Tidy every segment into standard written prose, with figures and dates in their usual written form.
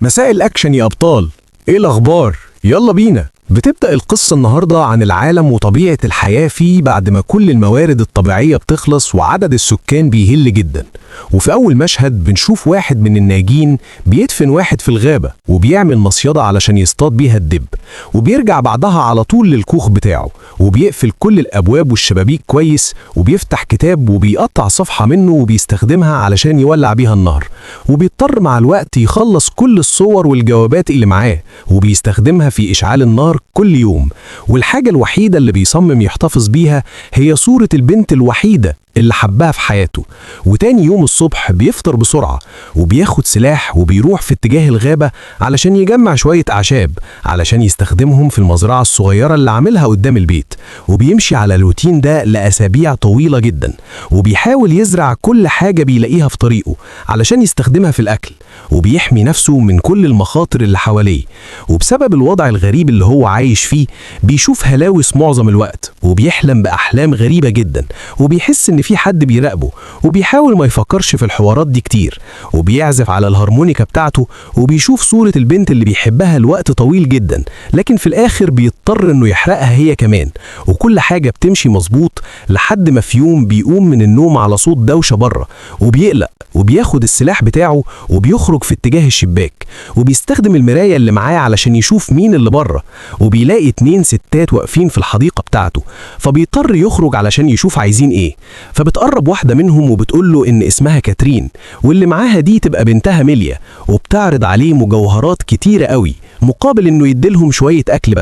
مساء الأكشن يا أبطال. إيه الأخبار؟ يلا بينا. بتبدأ القصة النهاردة عن العالم وطبيعة الحياة فيه بعد ما كل الموارد الطبيعية بتخلص وعدد السكان بيهل جدا. وفي أول مشهد بنشوف واحد من الناجين بيدفن واحد في الغابة وبيعمل مصيدة علشان يصطاد بيها الدب، وبيرجع بعدها على طول للكوخ بتاعه وبيقفل كل الأبواب والشبابيك كويس، وبيفتح كتاب وبيقطع صفحة منه وبيستخدمها علشان يولع بيها النهر، وبيضطر مع الوقت يخلص كل الصور والجوابات اللي معاه وبيستخدمها في إشعال النار كل يوم. والحاجة الوحيدة اللي بيصمم يحتفظ بيها هي صورة البنت الوحيدة اللي حبها في حياته. وتاني يوم الصبح بيفطر بسرعة وبياخد سلاح وبيروح في اتجاه الغابة علشان يجمع شوية أعشاب علشان يستخدمهم في المزرعة الصغيرة اللي عاملها قدام البيت. وبيمشي على الروتين ده لأسابيع طويلة جدا، وبيحاول يزرع كل حاجة بيلاقيها في طريقه علشان يستخدمها في الأكل، وبيحمي نفسه من كل المخاطر اللي حواليه. وبسبب الوضع الغريب اللي هو عايش فيه بيشوف هلاوس معظم الوقت، وبيحلم بأحلام غريبة جدا، وبيحس إن في حد بيراقبه، وبيحاول ما يفكرش في الحوارات دي كتير، وبيعزف على الهارمونيكا بتاعته، وبيشوف صورة البنت اللي بيحبها لوقت طويل جدا، لكن في الآخر بيضطر إنه يحرقها هي كمان. وكل حاجة بتمشي مظبوط لحد ما في يوم بيقوم من النوم على صوت دوشة بره، وبيقلق وبياخد السلاح بتاعه وبيخرج في اتجاه الشباك، وبيستخدم المراية اللي معاه علشان يشوف مين اللي بره، وبيلاقي 2 ستات واقفين في الحديقة بتاعته، فبيضطر يخرج علشان يشوف عايزين ايه. فبتقرب واحدة منهم وبتقول له ان اسمها كاترين، واللي معاها دي تبقى بنتها ميليا، وبتعرض عليه مجوهرات كتيرة قوي مقابل انه يديلهم شوية اكل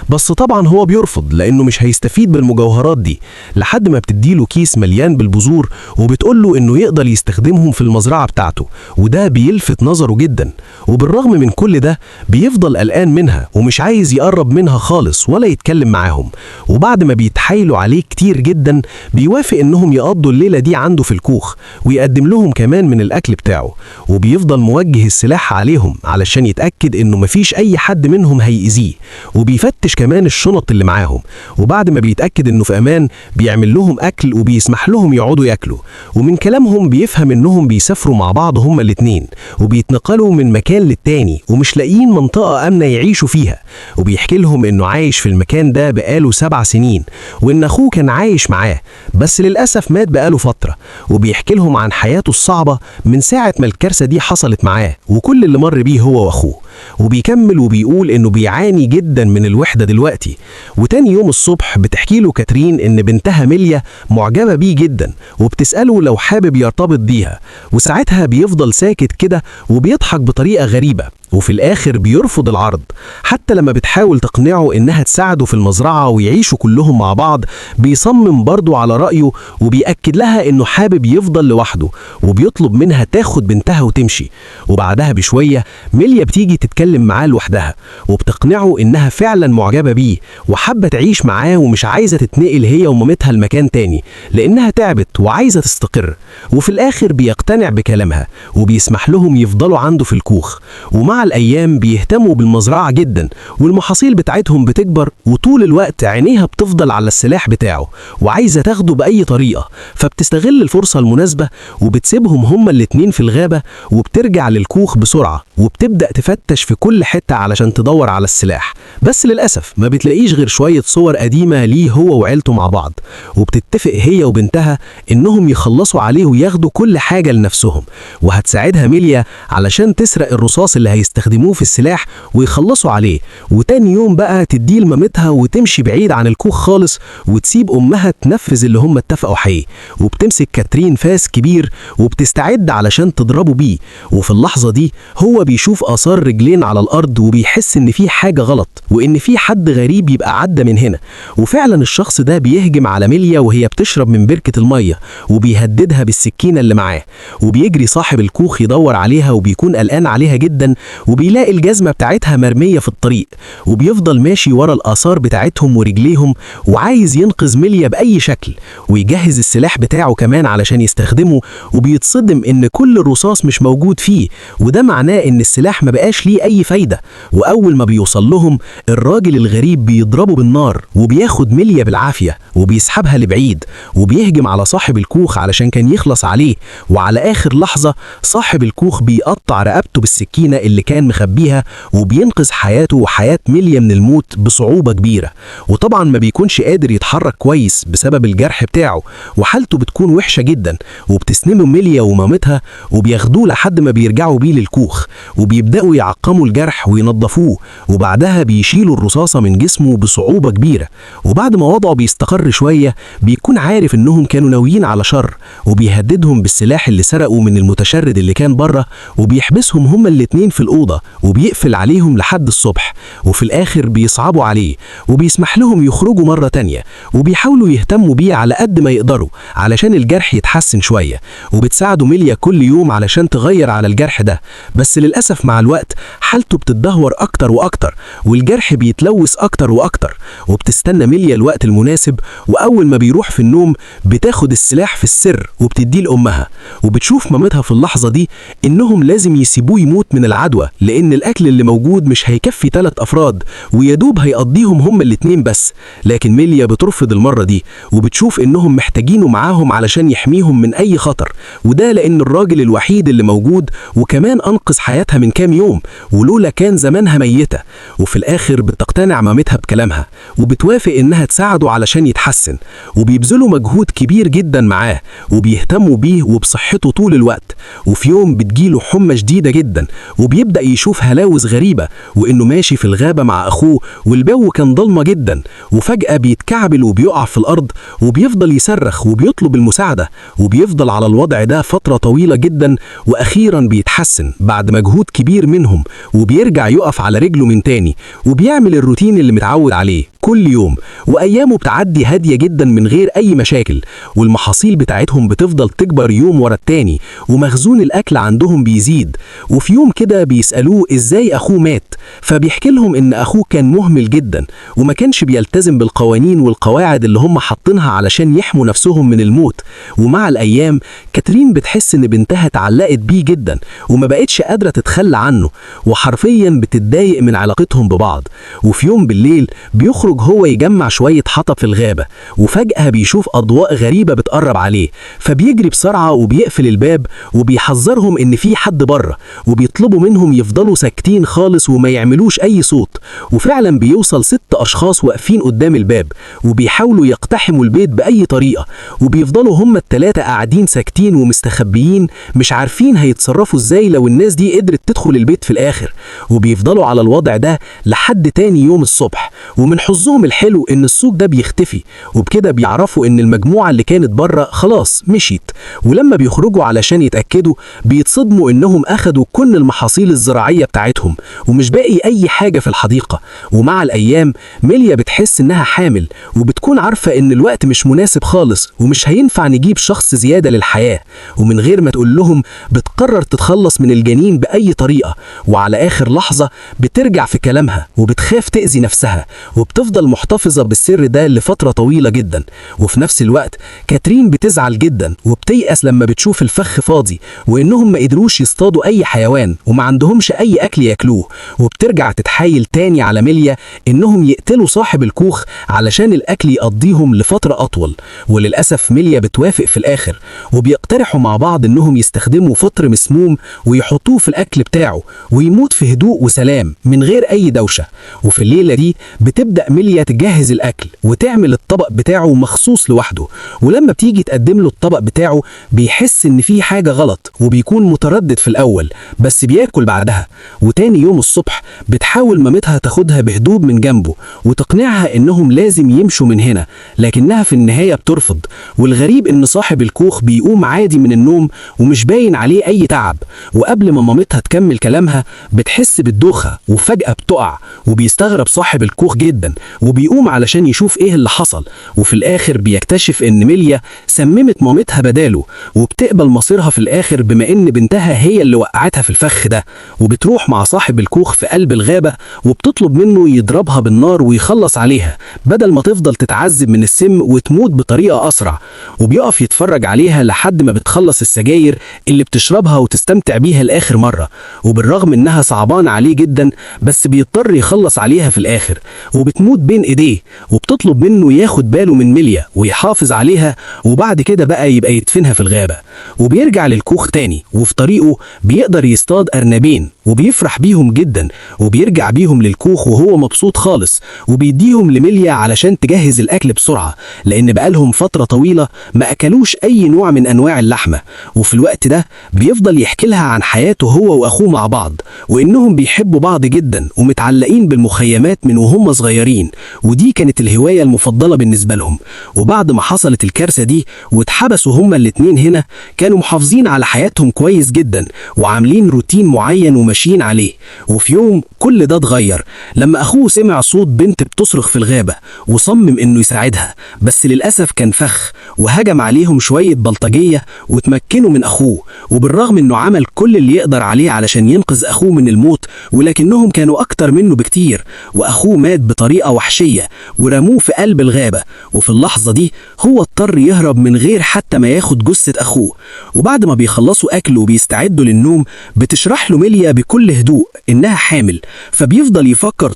بس طبعا هو بيرفض لانه مش هيستفيد بالمجوهرات دي، لحد ما بتديله كيس مليان بالبذور وبتقول له انه يقدر يستخدمهم في المزرعة بتاعته، وده بيلفت نظره جدا. وبالرغم من كل ده بيفضل قلقان منها ومش عايز يقرب منها خالص ولا يتكلم معاهم. وبعد ما بيتحايلوا عليه كتير جدا بيوافق انهم يقضوا الليلة دي عنده في الكوخ، ويقدم لهم كمان من الاكل بتاعه، وبيفضل موجه السلاح عليهم علشان يتأكد انه مفيش اي حد منهم هيأذيه، وبيفتش كمان الشنط اللي معاهم. وبعد ما بيتأكد انه في امان بيعمل لهم اكل وبيسمح لهم يقعدوا ياكلوا. ومن كلامهم بيفهم انهم بيسافروا مع بعض هما الاتنين، وبيتنقلوا من مكان للتاني ومش لاقيين منطقة آمنة يعيشوا فيها. وبيحكي لهم انه عايش في المكان ده بقاله 7 سنين، وان اخوه كان عايش معاه بس للأسف مات بقاله فترة. وبيحكي لهم عن حياته الصعبة من ساعة ما الكارثة دي حصلت معاه وكل اللي مر بيه هو واخوه. وبيكمل وبيقول انه بيعاني جدا من الوحدة دلوقتي. وتاني يوم الصبح بتحكي له كاترين ان بنتها ميليا معجبة بيه جدا، وبتسأله لو حابب يرتبط بيها، وساعتها بيفضل ساكت كده وبيضحك بطريقة غريبة، وفي الآخر بيرفض العرض. حتى لما بتحاول تقنعه إنها تساعده في المزرعة ويعيشوا كلهم مع بعض بيصمم برضو على رأيه، وبيأكد لها إنه حابب يفضل لوحده، وبيطلب منها تاخد بنتها وتمشي. وبعدها بشوية ميليا بتيجي تتكلم معاه لوحدها، وبتقنعه إنها فعلا معجبة بيه وحابة تعيش معاه ومش عايزة تتنقل هي ومامتها لمكان تاني لأنها تعبت وعايزة تستقر. وفي الآخر بيقتنع بكلامها وبيسمح لهم يفضلوا عنده في الكوخ. ومع الأيام بيهتموا بالمزرعة جدا، والمحاصيل بتاعتهم بتكبر، وطول الوقت عينيها بتفضل على السلاح بتاعه وعايزة تاخده بأي طريقة. فبتستغل الفرصة المناسبة وبتسيبهم هما الاتنين في الغابة، وبترجع للكوخ بسرعة وبتبدأ تفتش في كل حتة علشان تدور على السلاح. بس للأسف ما بتلاقيش غير شوية صور قديمة ليه هو وعيلته مع بعض. وبتتفق هي وبنتها إنهم يخلصوا عليه وياخدوا كل حاجة لنفسهم، وهتساعدها ميليا علشان تسرق الرصاص اللي هيستخدموه في السلاح ويخلصوا عليه. وتاني يوم بقى تديه لمامتها وتمشي بعيد عن الكوخ خالص، وتسيب أمها تنفذ اللي هم اتفقوا عليه. وبتمسك كاترين فاس كبير وبتستعد علشان تضربه بيه. وفي اللحظة دي هو بيشوف آثار رجلين على الأرض وبيحس إن في حاجة غلط وإن في حد غريب يبقى عدى من هنا. وفعلا الشخص ده بيهجم على ميليا وهي بتشرب من بركة المية، وبيهددها بالسكينة اللي معاه. وبيجري صاحب الكوخ يدور عليها وبيكون قلقان عليها جدا، وبيلاقي الجزمة بتاعتها مرمية في الطريق. وبيفضل ماشي ورا الآثار بتاعتهم ورجليهم وعايز ينقذ ميليا بأي شكل، ويجهز السلاح بتاعه كمان علشان يستخدمه. وبيتصدم إن كل الرصاص مش موجود فيه، وده معناه إن السلاح ما بقاش ليه أي فايدة. وأول ما بيوصل لهم الراجل الغريب بيضربه بالنار وبياخد ميليا بالعافية وبيسحبها لبعيد، وبيهجم على صاحب الكوخ علشان كان يخلص عليه. وعلى آخر لحظة صاحب الكوخ بيقطع رقبته بالسكينة اللي كان مخبيها، وبينقذ حياته وحياة ميليا من الموت بصعوبة كبيرة. وطبعا ما بيكونش قادر يتحرك كويس بسبب الجرح بتاعه، وحالته بتكون وحشة جدا. وبتسنمه ميليا ومامتها وبياخدوه لحد ما بيرجعوا بيه للكوخ، وبيبدأوا يعقموا الجرح وينظفوه، وبعدها بيشيلوا الرصاصة من جسمه بصعوبة كبيرة. وبعد ما وضعه بيستقر شوية بيكون عارف انهم كانوا ناويين على شر، وبيهددهم بالسلاح اللي سرقوا من المتشرد اللي كان بره، وبيحبسهم هما الاتنين في الأوضة وبيقفل عليهم لحد الصبح. وفي الآخر بيصعبوا عليه وبيسمح لهم يخرجوا مرة تانية، وبيحاولوا يهتموا بيه على قد ما يقدروا علشان الجرح يتحسن شوية. وبتساعدوا ميليا كل يوم علشان تغير على الجرح ده، بس للأسف مع الوقت حالته بتتدهور أكتر وأكتر، والجرح بيتلوث أكتر وأكتر. وبتستنى ميليا الوقت المناسب، وأول ما بيروح في النوم بتاخد السلاح في السر وبتديه لأمها. وبتشوف مامتها في اللحظة دي إنهم لازم يسيبوه يموت من العدوى، لأن الأكل اللي موجود مش هيكفي 3 أفراد، ويدوب هيقضيهم هم الاتنين بس. لكن ميليا بترفض المرة دي، وبتشوف إنهم محتاجينه معاهم علشان يحميهم من أي خطر، وده لأن الراجل الوحيد اللي موجود، وكمان أنقذ حياتها من كام يوم، ولولا كان زمانها ميتة. وفي الآخر بتقتنع مامتها بكلامها، وبتوافق إنها تساعده علشان يتحسن. وبيبذلوا مجهود كبير جدا معاه، وبيهتموا بيه وبصحته طول الوقت. وفي يوم بتجيله حمى شديدة جدا، وبيبدأ يشوف هلاوس غريبة، وإنه ماشي في الغابة مع أخوه والجو كان ضلمة جدا. وفجأة بيتكعبل وبيقع في الأرض، وبيفضل يصرخ وبيطلب المساعدة، وبيفضل على الوضع ده فترة طويلة جدا. وأخيرا بيتحسن بعد مجهود كبير منهم، وبيرجع يقف على رجله من تاني، وبيعمل الروتين اللي متعود عليه كل يوم. وأيامه بتعدي هادية جدا من غير أي مشاكل، والمحاصيل بتاعتهم بتفضل تكبر يوم ورا التاني، ومخزون الأكل عندهم بيزيد. وفي يوم كده بيسألوه إزاي أخوه مات، فبيحكي لهم إن أخوه كان مهمل جدا، وما كانش بيلتزم بالقوانين والقواعد اللي هم حاطينها علشان يحموا نفسهم من الموت. ومع الأيام كاترين بتحس إن بنتها اتعلقت بيه جدا، وما بقتش قادرة تتخلى عنه، وحرفيا بتتضايق من علاقتهم ببعض. وفي يوم بالليل بيخرج هو يجمع شوية حطب في الغابة، وفجأة بيشوف أضواء غريبة بتقرب عليه، فبيجري بسرعة وبيقفل الباب، وبيحذرهم إن في حد بره، وبيطلبوا منهم يفضلوا ساكتين خالص وما يعملوش أي صوت. وفعلا بيوصل 6 أشخاص واقفين قدام الباب، وبيحاولوا يقتحموا البيت بأي طريقة، وبيفضلوا هم ال3 قاعدين ساكتين ومستخبيين، مش عارفين هيتصرفوا إزاي لو الناس دي قدرت تدخل البيت في الآخر. وبيفضلوا على الوضع ده لحد تاني يوم الصبح، ومن حظهم الحلو إن السوق ده بيختفي، وبكده بيعرفوا إن المجموعة اللي كانت بره خلاص مشيت. ولما بيخرجوا علشان يتأكدوا بيتصدموا إنهم أخدوا كل المحاصيل الزراعية بتاعتهم، ومش باقي أي حاجة في الحديقة. ومع الأيام ميليا بتحس إنها حامل، وبتكون عارفة إن الوقت مش مناسب خالص، ومش هينفع نجيب شخص زيادة للحياة. ومن غير ما تقول لهم بتقرر تتخلص من الجنين بأي طريقة، وعلى آخر لحظة بترجع في كلامها، وبتخاف تأذي نفسها، وبتفضل محتفظة بالسر ده لفترة طويلة جدا. وفي نفس الوقت كاترين بتزعل جدا وبتيأس لما بتشوف الفخ فاضي، وإنهم ما قدروش يصطادوا أي حيوان، وما عندهمش أي أكل ياكلوه. وبترجع تتحايل تاني على ميليا إنهم يقتلوا صاحب الكوخ علشان الأكل يقضيهم لفترة أطول. وللأسف ميليا بتوافق في الآخر، وبيقترحوا مع بعض إنهم يستخدموا فطر مسموم ويحطوه في الأكل بتاعه، ويموت في هدوء وسلام من غير أي دوشة. وفي الليلة دي بتبدأ ميليا تجهز الأكل وتعمل الطبق بتاعه مخصوص لوحده. ولما بتيجي تقدم له الطبق بتاعه بيحس إن في حاجة غلط، وبيكون متردد في الأول بس بياكل بعدها. وتاني يوم الصبح بتحاول مامتها تاخدها بهدوء من جنبه وتقنعها إنهم لازم يمشوا من هنا، لكنها في النهاية بترفض. والغريب إن صاحب الكوخ بيقوم عادي من النوم ومش باين عليه أي تعب. وقبل ما مامتها تكمل كلامها بتحس بالدوخة، وفجأة بتقع، وبيستغرب صاحب الكوخ جدا وبيقوم علشان يشوف ايه اللي حصل. وفي الاخر بيكتشف ان ميليا سممت مامتها بداله، وبتقبل مصيرها في الاخر بما ان بنتها هي اللي وقعتها في الفخ ده. وبتروح مع صاحب الكوخ في قلب الغابة، وبتطلب منه يضربها بالنار ويخلص عليها بدل ما تفضل تتعذب من السم وتموت بطريقة اسرع. وبيقف يتفرج عليها لحد ما بتخلص السجاير اللي بتشربها وتستمتع بيها لاخر مرة. وبالرغم انها صعبان عليه جدا بس بيضطر يخلص عليها في الاخر، وبتموت بين ايديه. وبتطلب منه ياخد باله من ميليا ويحافظ عليها، وبعد كده بقى يبقى يدفنها في الغابة. وبيرجع للكوخ تاني، وفي طريقه بيقدر يصطاد أرنبين، وبيفرح بيهم جدا، وبيرجع بيهم للكوخ وهو مبسوط خالص، وبيديهم لميليا علشان تجهز الأكل بسرعة، لأن بقالهم فترة طويلة ما أكلوش أي نوع من أنواع اللحمة. وفي الوقت ده بيفضل يحكي لها عن حياته هو وأخوه مع بعض، وإنهم بيحبوا بعض جدا ومتعلقين بالمخيمات من وهم صغيرين، ودي كانت الهواية المفضلة بالنسبة لهم. وبعد ما حصلت الكارثة دي واتحبسوا هما الاتنين هنا، كانوا محافظين على حياتهم كويس جدا وعاملين روتين معين وماشيين عليه. وفي يوم كل ده اتغير لما أخوه سمع صوت بنت بتصرخ في الغابة، وصمم إنه يساعدها، بس للأسف كان فخ وهجم عليهم شوية بلطجية وتمكنوا من أخوه. وبالرغم إنه عمل كل اللي يقدر عليه علشان ينقذ أخوه من الموت، ولكنهم كانوا أكتر منه بكتير، وأخوه مات بطريقة وحشية ورموه في قلب الغابة. وفي اللحظة دي هو اضطر يهرب من غير حتى ما ياخد جثة أخوه. وبعد ما بيخلصوا أكل وبيستعدوا للنوم، بتشرح له ميليا بكل هدوء إنها حامل، فبيفضل يفكر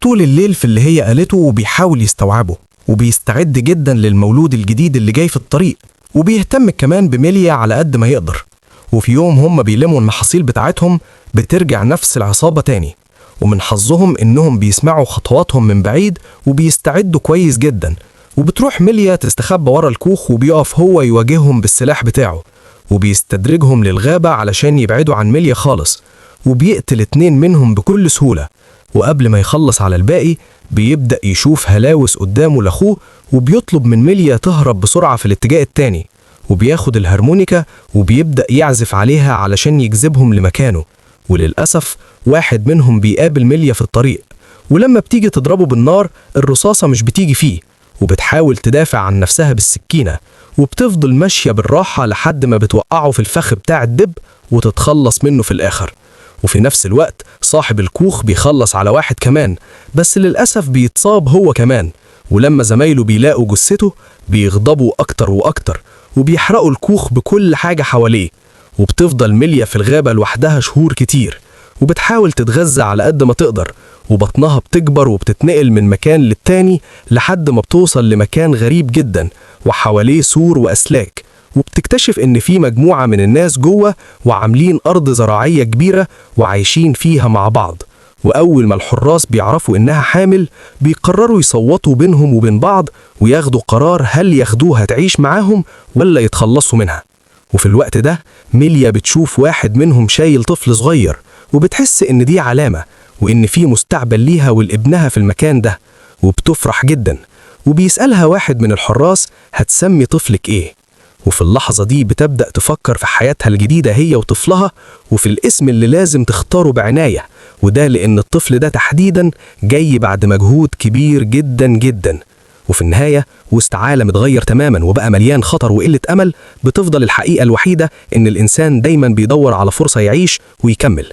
طول الليل في اللي هي قالته، وبيحاول يستوعبه، وبيستعد جدا للمولود الجديد اللي جاي في الطريق، وبيهتم كمان بميليا على قد ما يقدر. وفي يوم هم بيلموا المحاصيل بتاعتهم، بترجع نفس العصابة تاني، ومن حظهم إنهم بيسمعوا خطواتهم من بعيد وبيستعدوا كويس جدا. وبتروح ميليا تستخبى ورا الكوخ، وبيقف هو يواجههم بالسلاح بتاعه، وبيستدرجهم للغابة علشان يبعدوا عن ميليا خالص، وبيقتل 2 منهم بكل سهولة. وقبل ما يخلص على الباقي، بيبدأ يشوف هلاوس قدامه لأخوه، وبيطلب من ميليا تهرب بسرعة في الاتجاه التاني، وبياخد الهارمونيكا وبيبدأ يعزف عليها علشان يجذبهم لمكانه. وللأسف واحد منهم بيقابل ميليا في الطريق، ولما بتيجي تضربه بالنار، الرصاصة مش بتيجي فيه، وبتحاول تدافع عن نفسها بالسكينة، وبتفضل ماشية بالراحة لحد ما بتوقعه في الفخ بتاع الدب وتتخلص منه في الآخر. وفي نفس الوقت صاحب الكوخ بيخلص على واحد كمان، بس للأسف بيتصاب هو كمان. ولما زمايله بيلاقوا جثته، بيغضبوا أكتر وأكتر، وبيحرقوا الكوخ بكل حاجة حواليه. وبتفضل ميليا في الغابة لوحدها شهور كتير، وبتحاول تتغذى على قد ما تقدر، وبطنها بتكبر وبتتنقل من مكان للتاني لحد ما بتوصل لمكان غريب جدا وحواليه سور وأسلاك. وبتكتشف إن في مجموعة من الناس جوه وعاملين أرض زراعية كبيرة وعايشين فيها مع بعض. وأول ما الحراس بيعرفوا إنها حامل، بيقرروا يصوتوا بينهم وبين بعض وياخدوا قرار هل ياخدوها تعيش معاهم ولا يتخلصوا منها. وفي الوقت ده ميليا بتشوف واحد منهم شايل طفل صغير، وبتحس إن دي علامة وإن في مستقبل ليها ولابنها في المكان ده، وبتفرح جدا. وبيسألها واحد من الحراس هتسمي طفلك إيه؟ وفي اللحظة دي بتبدأ تفكر في حياتها الجديدة هي وطفلها، وفي الاسم اللي لازم تختاره بعناية، وده لأن الطفل ده تحديدا جاي بعد مجهود كبير جدا جدا. وفي النهاية وسط عالم اتغير تماما وبقى مليان خطر وقلة أمل، بتفضل الحقيقة الوحيدة إن الإنسان دايما بيدور على فرصة يعيش ويكمل.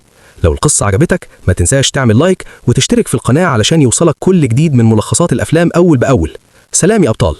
لو القصة عجبتك ما تنساش تعمل لايك وتشترك في القناة علشان يوصلك كل جديد من ملخصات الأفلام أول بأول. سلام يا أبطال.